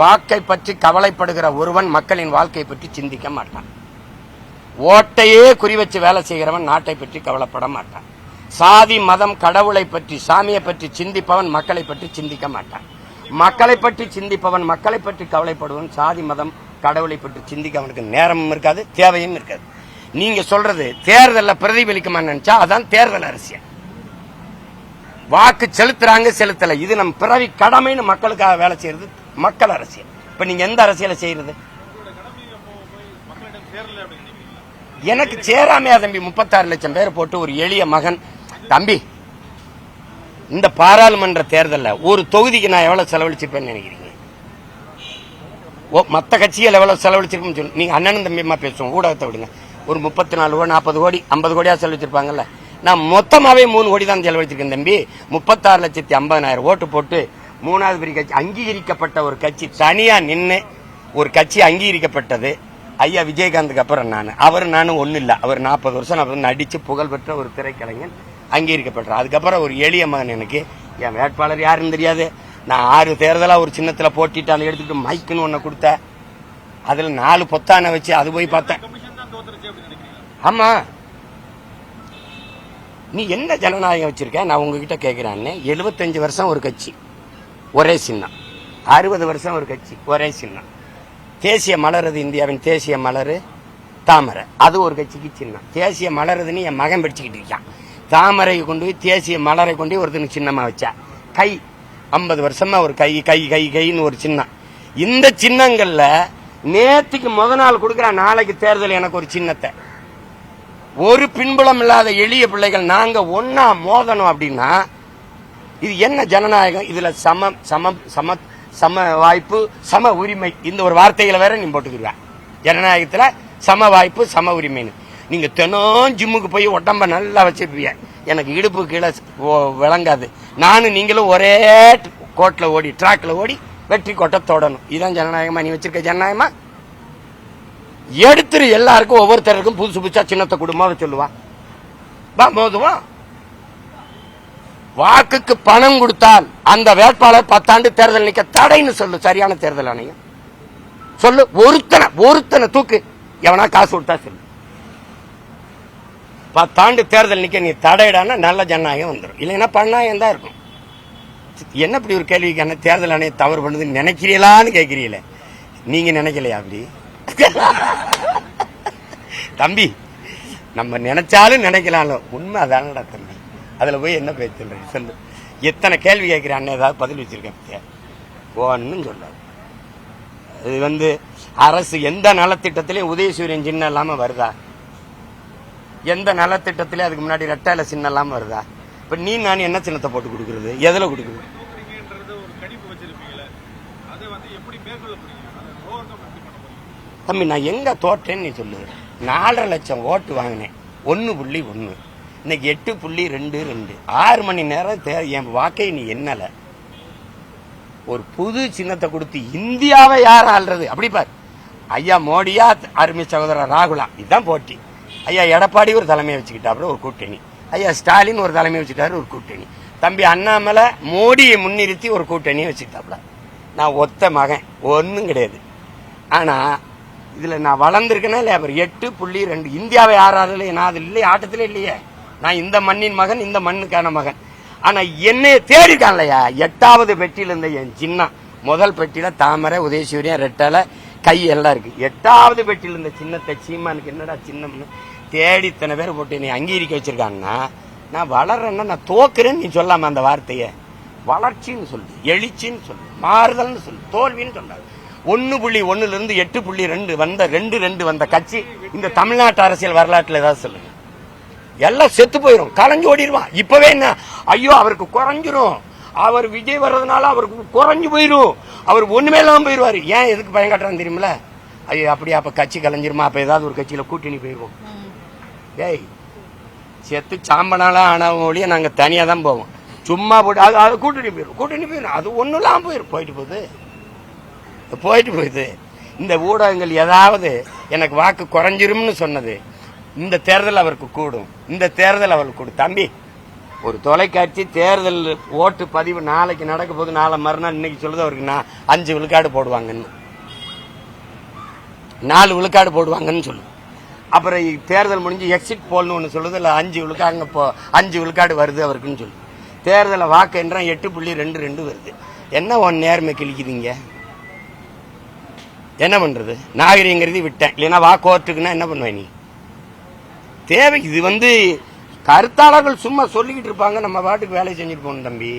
வாக்கை பற்றி கவலைப்படுகிற ஒருவன் மக்களின் வாழ்க்கையை பற்றி சிந்திக்க மாட்டான். ஓட்டையே குறி வச்சு வேலை செய்கிறவன் நாட்டை பற்றி கவலைப்பட மாட்டான். சாதி, மதம், கடவுளை பற்றி, சாமியை பற்றி சிந்திப்பவன் மக்களை பற்றி சிந்திக்க மாட்டான். மக்களை பற்றி சிந்திப்பவன், மக்களை பற்றி கவலைப்படுவன் சாதி, மதம், கடவுளை பற்றி சிந்திக்க அவனுக்கு நேரமும் இருக்காது, தேவையும் இருக்காது. நீங்க சொல்றது தேர்தலில் பிரதிபலிக்குமா நினைச்சா அதான் தேர்தல் அரசியல். வாக்கு செலுத்துறாங்க செலுத்தல, இது நம்ம பிறவி கடமைன்னு மக்களுக்காக வேலை செய்யறது மக்கள் அரசியல். இப்ப நீங்க எந்த அரசியலை செய்யறது? எனக்கு சேராமையா தம்பி 36 லட்சம் பேர் போட்டு ஒரு எளிய மகன் தம்பி, இந்த பாராளுமன்ற தேர்தலில் ஒரு தொகுதிக்கு நான் எவ்வளவு செலவழிச்சிருப்பேன்னு நினைக்கிறீங்க? மற்ற கட்சிகள் எவ்வளவு செலவழிச்சிருப்பேன்னு சொல்லு. நீங்க அண்ணனும் தம்பியமா பேசுவோம், ஊடகத்தை விடுங்க. ஒரு 34 கோடி 40 கோடி 50 கோடியா செலவழிச்சிருப்பாங்கல்ல. நான் மொத்தமாவே 3 கோடி தான் செலவழிச்சிருக்கேன் தம்பி. 36,50,000 ஓட்டு போட்டு 3வது பெரிய கட்சி, அங்கீகரிக்கப்பட்ட ஒரு கட்சி தனியா நின்று ஒரு கட்சி அங்கீகரிக்கப்பட்டது ஐயா விஜயகாந்துக்கு அப்புறம் நானும் ஒன்னும் இல்ல. அவர் 40 வருஷம் நடிச்சு புகழ் பெற்ற ஒரு திரைக்கலைஞன் அங்கீகரிக்கப்பட்டார். அதுக்கப்புறம் ஒரு எளிய மகன், எனக்கு என் வேட்பாளர் யாருன்னு தெரியாது. நான் 6 தேர்தலா ஒரு சின்னத்துல போட்டிட்டு அதை எடுத்துட்டு மைக்குன்னு ஒண்ணு கொடுத்த, அதுல 4 பொத்தான வச்சு அது போய் பார்த்தேன். ஆமா, நீ என்ன ஜனநாயகம் வச்சிருக்க? நான் உங்ககிட்ட கேட்கிறேன். 75 வருஷம் ஒரு கட்சி ஒரே சின்னம், 60 வருஷம் ஒரு கட்சி ஒரே சின்னம். தேசிய மலருது, இந்தியாவின் தேசிய மலரு தாமரை, அது ஒரு கட்சிக்கு சின்னம். தேசிய மலருதுன்னு என் மகன் படிச்சுக்கிட்டு இருக்கான். தாமரை கொண்டு போய் தேசிய மலரை கொண்டு போய் ஒருத்தனுக்கு சின்னமா வச்சா. கை 50 வருஷமா ஒரு கை கை கை கைன்னு ஒரு சின்னம். இந்த சின்னங்கள்ல நேத்துக்கு முத நாள் கொடுக்குற, நாளைக்கு தேர்தல் எனக்கு ஒரு சின்னத்தை. ஒரு பின்புலம் இல்லாத எளிய பிள்ளைகள் நாங்க ஒன்னா மோதணும் அப்படின்னா இது என்ன ஜனநாயகம்? இதுல சம சம சம சம வாய்ப்பு சம உரிமை இந்த ஒரு வார்த்தைகளை வேற நீ போட்டுக்கிடுவேன். ஜனநாயகத்துல சம வாய்ப்பு சம உரிமைன்னு. நீங்க தினம் ஜிம்முக்கு போய் உடம்ப நல்லா வச்சிருப்பீங்க, எனக்கு இடுப்பு கீழே விளங்காது. நானும் நீங்களும் ஒரே கோட்ல ஓடி டிராக்ல ஓடி வெற்றி கோட்டை தொடணும். இதுதான் ஜனநாயகமா? நீ வச்சிருக்க ஜனநாயகமா? எடுத்துரு, எல்லாருக்கும் ஒவ்வொருத்தருக்கும் புதுசு புதுசா சின்னத்தை குடும்பம் சொல்லுவான், மோதுவான். வாக்குக்கு பணம் கொடுத்தால் அந்த வேட்பாளர் 10 ஆண்டு தேர்தல் நிக்க தடைன்னு சொல்லு. சரியான தேர்தல் ஆணையம் சொல்லு. ஒருத்தனை தூக்கு, எவனா காசு கொடுத்தா சொல்லு. 10 ஆண்டு தேர்தல் நிக்க நீ தடையிடான நல்ல ஜனநாயகம் வந்துடும். இல்லைன்னா பண்ணாயம் தான் இருக்கும். என்ன இப்படி ஒரு கேள்விக்கான தேர்தல் ஆணையம் தவறு பண்ணுதுன்னு நினைக்கிறீங்களான்னு கேட்கிறீங்களே, நீங்க நினைக்கலையா? அப்படி தம்பி, நம்ம நினைச்சாலும் நினைக்கலாலும் உண்மை அதானடா தம்பி. அதுல போய் என்ன பேச்சு சொல்லு. எத்தனை கேள்வி கேட்கிறேன், ஏதாவது பதில் வச்சிருக்கேன் ஒன்னும் சொல்லாது. இது அரசு எந்த நலத்திட்டத்திலையும் உதயசூரியன் சின்னம் இல்லாம வருதா? எந்த நலத்திட்டத்திலே அதுக்கு முன்னாடி ரெட்டால சின்னம் இல்லாம வருதா? இப்ப நீ நான் என்ன சின்னத்தை போட்டு கொடுக்கறது? எதுல கொடுக்குறது? தம்பி, நான் எங்க தோற்றேன்னு நீ சொல்லு. 4.5 லட்சம் ஓட்டு வாங்கினேன், 1.1. இன்னைக்கு 8.22. 6 மணி நேரம் என் வாக்கை நீ என்னல. ஒரு புது சின்னத்தை கொடுத்து இந்தியாவை யார் ஆள்றது? அப்படி பாரு. ஐயா மோடியா அருமை சகோதரர் ராகுலா, இதுதான் போட்டி. ஐயா எடப்பாடி ஒரு தலைமையை வச்சுக்கிட்டாப்புல ஒரு கூட்டணி, ஐயா ஸ்டாலின் ஒரு தலைமையை வச்சுக்கிட்டாரு ஒரு கூட்டணி, தம்பி அண்ணாமலை மோடியை முன்னிறுத்தி ஒரு கூட்டணியை வச்சுக்கிட்டாப்புல. நான் ஒத்த மகன், ஒன்னும் கிடையாது. ஆனா இதுல நான் வளர்ந்துருக்கேன்னா இல்லையா? 8.2. இந்தியாவை யாராலும் நான் அது இல்லையே, ஆட்டத்திலே இல்லையே. நான் இந்த மண்ணின் மகன், இந்த மண்ணுக்கான மகன். ஆனா என்னைய தேடிக்கான் இல்லையா? 8வது பெட்டியில இருந்த என் சின்னம், முதல் பெட்டியில தாமரை, உதயசூரியன், ரெட்டலை, கை எல்லாம் இருக்கு. 8வது பெட்டியில இருந்த சின்னத்தை சீமானுக்கு என்னடா சின்னம்னு தேடி இத்தனை பேர் போட்டு என்னை அங்கீகரிக்க வச்சிருக்காங்கன்னா, நான் வளர்றேன்னா நான் தோக்குறேன்னு நீ சொல்லாம அந்த வார்த்தைய. வளர்ச்சின்னு சொல்லு, எழுச்சின்னு சொல்லு, மாறுதல்னு சொல்லு, தோல்வின்னு சொல்லாது. 1.1 இருந்து 8.2 வந்த 2 வந்த கட்சி இந்த தமிழ்நாட்டு அரசியல் வரலாற்றுல ஏதாவது சொல்லுங்க. எல்லாம் செத்து போயிடும், கலைஞ்சு ஓடிடுவான். இப்பவே என்ன, ஐயோ அவருக்கு குறைஞ்சிரும், அவர் விஜய் வர்றதுனால அவருக்கு குறைஞ்சு போயிடும், அவர் ஒண்ணுமே இல்லாம போயிருவாரு. ஏன் எதுக்கு பயம் காட்டுறான்னு தெரியுமில? ஐயோ அப்படியே அப்ப கட்சி கலைஞ்சிருமா, அப்ப ஏதாவது ஒரு கட்சியில கூட்டணி போயிருவோம். ஏய், செத்து சாம்பனாலாம் ஆனவங்க ஒழிய நாங்க தனியா தான் போவோம். சும்மா போட்டு அது கூட்டணி போயிடும், அது ஒன்னும் இல்லாம போயிட்டு போகுது. இந்த ஊடகங்கள் ஏதாவது எனக்கு வாக்கு குறைஞ்சிரும்னு சொன்னது, இந்த தேர்தல் அவருக்கு கூடும், இந்த தேர்தல் அவருக்கு கூடும். தம்பி, ஒரு தொலைக்காட்சி தேர்தல் ஓட்டு பதிவு நாளைக்கு நடக்க போது, நாளை மறுநாள் இன்னைக்கு சொல்லுது அவருக்கு 5 விழுக்காடு போடுவாங்கன்னு, 4 விழுக்காடு போடுவாங்கன்னு சொல்லு. அப்புறம் தேர்தல் முடிஞ்சு எக்ஸிட் போல்னு ஒன்று சொல்லுது, இல்லை 5 விழுக்காடு வருது அவருக்குன்னு சொல்லு. தேர்தலை வாக்கு என்றால் 8.22 வருது. என்ன ஒன் நேர்மை கிழிக்குதுங்க? என்ன பண்றது? நாகரிகங்கிறது விட்டேன். இல்லைன்னா வா கோர்ட்டுக்குன்னா என்ன பண்ணுவேன் நீ? தேவை இது கருத்தாளர்கள் சும்மா சொல்லிக்கிட்டு இருப்பாங்க, நம்ம பாட்டுக்கு வேலை செஞ்சுட்டு போகணும். தம்பி,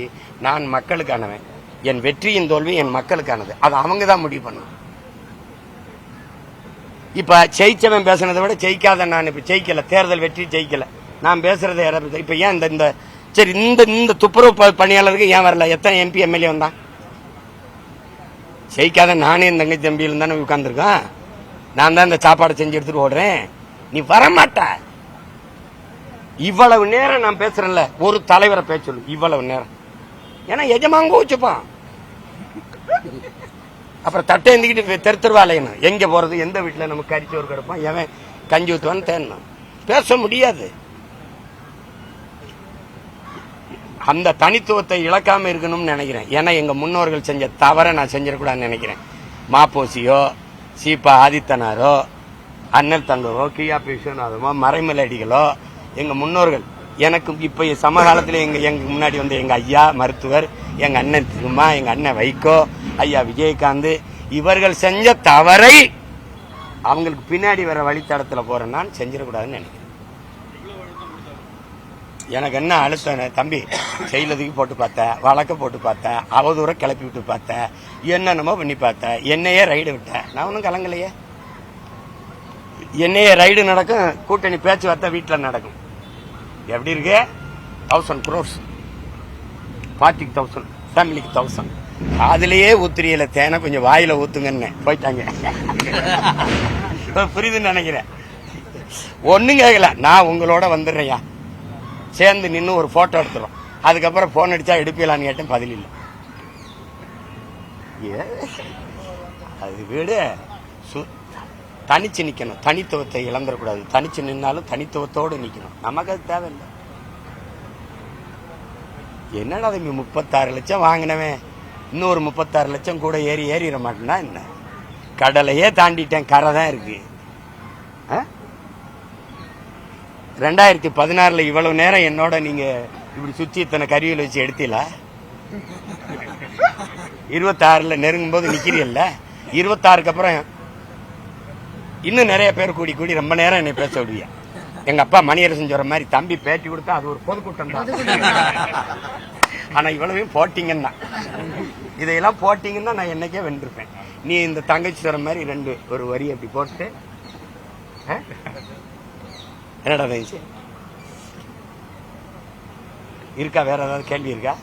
நான் மக்களுக்கானவன். என் வெற்றியின் தோல்வி என் மக்களுக்கானது. அது அவங்க தான் முடிவு பண்ணணும். இப்ப ஜெயிச்சவன் பேசுனதை விட ஜெயிக்காத நான் இப்ப ஜெயிக்கல, தேர்தல் வெற்றி ஜெயிக்கல, நான் பேசுறதை யாராவது இப்ப ஏன் இந்த சரி இந்த துப்புரவு பணியாளருக்கு ஏன் வரல? எத்தனை எம்பி எம்எல்ஏ வந்தான்? ஜெயிக்காத நானே என் தங்கச்சி தம்பியில தானே உட்கார்ந்துருக்கேன். நான் தான் இந்த சாப்பாடை செஞ்சு எடுத்துட்டு ஓடுறேன். நீ வரமாட்ட. இவ்வளவு நேரம் நான் பேசுறேன்ல, ஒரு தலைவரை பேச சொல்லு இவ்வளவு நேரம். ஏன்னா எஜமாங்க வச்சுப்பான். அப்புறம் தட்டை எழுந்திக்கிட்டு தெருவாலையணும். எங்க போறது? எந்த வீட்டுல நமக்கு கறிச்சோறு கிடப்பான், எவன் கஞ்சி ஊத்துவான்னு தேடணும். பேச முடியாது. அந்த தனித்துவத்தை இழக்காம இருக்கணும்னு நினைக்கிறேன். ஏன்னா எங்க முன்னோர்கள் செஞ்ச தவறை நான் செஞ்சிடக்கூடாதுன்னு நினைக்கிறேன். மாப்போசியோ, சீப்பா ஆதித்தனாரோ, அண்ணல் தங்கவோ, கியாபி விஸ்வநாதமோ, மறைமலடிகளோ எங்க முன்னோர்கள். எனக்கு இப்ப சமகாலத்தில் எங்க முன்னாடி வந்து எங்க ஐயா மருத்துவர், எங்க அண்ணன் திருமா, எங்க அண்ணன் வைகோ, ஐயா விஜயகாந்த், இவர்கள் செஞ்ச தவறை அவங்களுக்கு பின்னாடி வர வழித்தடத்துல போறேன் நான் செஞ்சிடக்கூடாதுன்னு நினைக்கிறேன். எனக்கு என்ன அழுத்தம் தம்பி? செயலதுக்கு போட்டு பார்த்தேன், வழக்க போட்டு பார்த்தேன், அவதூற கிளப்பி விட்டு பார்த்தேன், என்னென்னமோ பண்ணி பார்த்தேன், என்னையே ரைடு விட்டேன். நான் ஒன்றும் கலங்கலையே. என்னையே ரைடு நடக்கும், கூட்டணி பேச்சுவார்த்தை வீட்டில் நடக்கும். எப்படி இருக்கு? 1000 crores, பார்ட்டிக்கு 1000, ஃபேமிலிக்கு 1000. அதுலயே ஊத்துறியில தேனை கொஞ்சம் வாயில ஊத்துங்கன்னு போயிட்டாங்க. புரியுதுன்னு நினைக்கிறேன். ஒன்னும் கேட்கல. நான் உங்களோட வந்துடுறேயா, சேர்ந்து நின்று ஒரு போட்டோ எடுத்துரும். அதுக்கப்புறம் போன் அடிச்சா எடுப்பீங்களான்னு கேட்டேன், பதில் இல்லை. அது வீடு தனிச்சு நிக்கணும். தனித்துவத்தை இழந்துடக்கூடாது. தனிச்சு நின்னாலும் தனித்துவத்தோடு நிக்கணும். நமக்கு அது தேவையில்லை. என்னடா தம்பி 36 லட்சம் வாங்கினவன் இன்னொரு 36 லட்சம் கூட ஏறிட மாட்டேன்னா என்ன? கடலையே தாண்டிட்டேன், கரை தான் இருக்கு. 2016 இவ்வளவு நேரம் என்னோட நீங்க இப்படி சுத்தி இத்தனை கருவியில் வச்சு எடுத்தீல. 26 நெருங்கும் போது நிக்கிறீல்ல. 26க்கு அப்புறம் இன்னும் நிறைய பேர் கூடி ரொம்ப நேரம் என்னை பேச விடுவியா. எங்க அப்பா மணியரசன் சொல்ற மாதிரி தம்பி பேட்டி கொடுத்தா அது ஒரு பொதுக்கூட்டம் தான். ஆனா இவ்வளவையும் போட்டீங்கன்னா, இதையெல்லாம் போட்டீங்கன்னா நான் என்னைக்கே வென்றிருப்பேன். நீ இந்த தங்கச்சி சொல்ற மாதிரி ஒரு வரி அப்படி போட்டு என்னடா இருக்கா? வேற ஏதாவது கேள்வி இருக்கா?